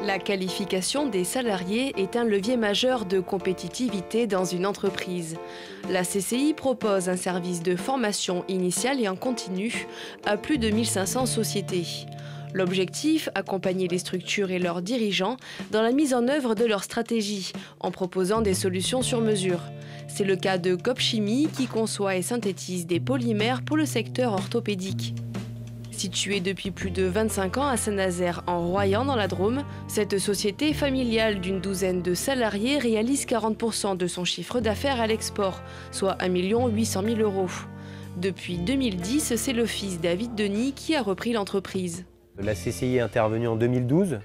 La qualification des salariés est un levier majeur de compétitivité dans une entreprise. La CCI propose un service de formation initiale et en continu à plus de 1500 sociétés. L'objectif, accompagner les structures et leurs dirigeants dans la mise en œuvre de leur stratégie, en proposant des solutions sur mesure. C'est le cas de Coop Chimie qui conçoit et synthétise des polymères pour le secteur orthopédique. Située depuis plus de 25 ans à Saint-Nazaire en Royan dans la Drôme, cette société familiale d'une douzaine de salariés réalise 40% de son chiffre d'affaires à l'export, soit 1 800 000 €. Depuis 2010, c'est le fils David Denis qui a repris l'entreprise. La CCI est intervenue en 2012,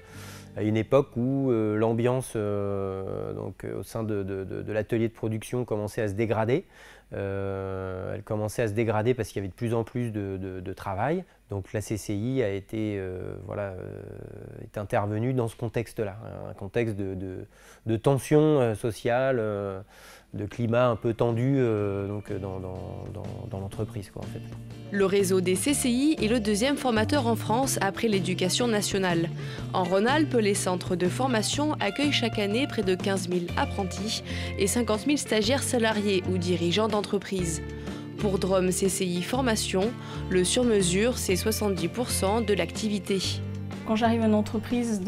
à une époque où l'ambiance au sein de l'atelier de production commençait à se dégrader. Elle commençait à se dégrader parce qu'il y avait de plus en plus de travail. Donc la CCI est intervenue dans ce contexte-là, un contexte de tension sociale, de climat un peu tendu dans l'entreprise, en fait. Le réseau des CCI est le deuxième formateur en France après l'éducation nationale. En Rhône-Alpes, les centres de formation accueillent chaque année près de 15 000 apprentis et 50 000 stagiaires salariés ou dirigeants d'entreprise. Pour Drôme CCI Formation, le sur-mesure, c'est 70% de l'activité. Quand j'arrive à une entreprise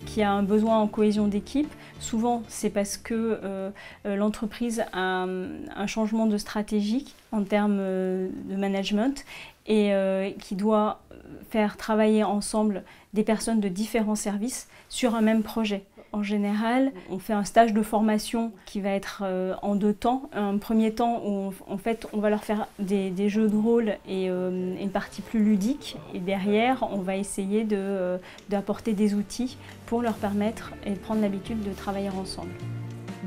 qui a un besoin en cohésion d'équipe, souvent c'est parce que l'entreprise a un changement de stratégie en termes de management et qui doit faire travailler ensemble des personnes de différents services sur un même projet. En général, on fait un stage de formation qui va être en 2 temps. Un premier temps où on va leur faire des jeux de rôle et une partie plus ludique. Et derrière, on va essayer d'apporter des outils pour leur permettre et prendre l'habitude de travailler ensemble.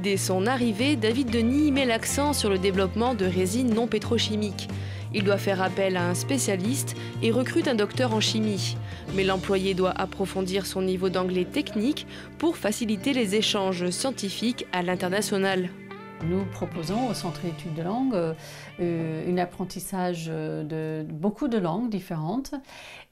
Dès son arrivée, David Denis met l'accent sur le développement de résines non pétrochimiques. Il doit faire appel à un spécialiste et recrute un docteur en chimie. Mais l'employé doit approfondir son niveau d'anglais technique pour faciliter les échanges scientifiques à l'international. Nous proposons au Centre d'études de langue un apprentissage de beaucoup de langues différentes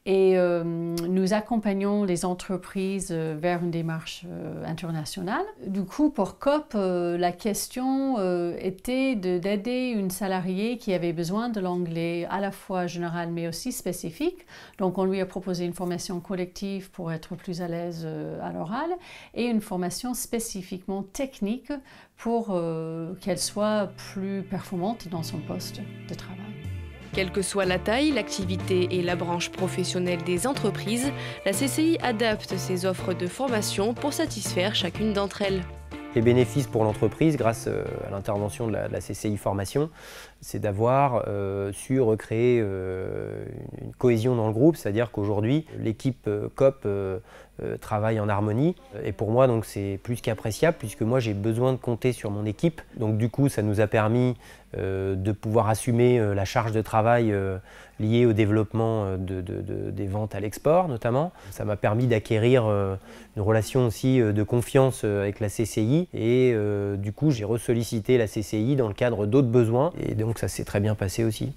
et nous accompagnons les entreprises vers une démarche internationale. Du coup, pour Coop, la question était d'aider une salariée qui avait besoin de l'anglais à la fois général mais aussi spécifique. Donc on lui a proposé une formation collective pour être plus à l'aise à l'oral et une formation spécifiquement technique pour qu'elle soit plus performante dans son poste de travail. Quelle que soit la taille, l'activité et la branche professionnelle des entreprises, la CCI adapte ses offres de formation pour satisfaire chacune d'entre elles. Les bénéfices pour l'entreprise, grâce à l'intervention de la CCI Formation, c'est d'avoir su recréer une cohésion dans le groupe, c'est-à-dire qu'aujourd'hui, l'équipe Coop travaille en harmonie. Et pour moi, donc, c'est plus qu'appréciable, puisque moi, j'ai besoin de compter sur mon équipe. Donc du coup, ça nous a permis de pouvoir assumer la charge de travail liée au développement des ventes à l'export, notamment. Ça m'a permis d'acquérir une relation aussi de confiance avec la CCI. Et du coup, j'ai ressollicité la CCI dans le cadre d'autres besoins. Et donc, ça s'est très bien passé aussi.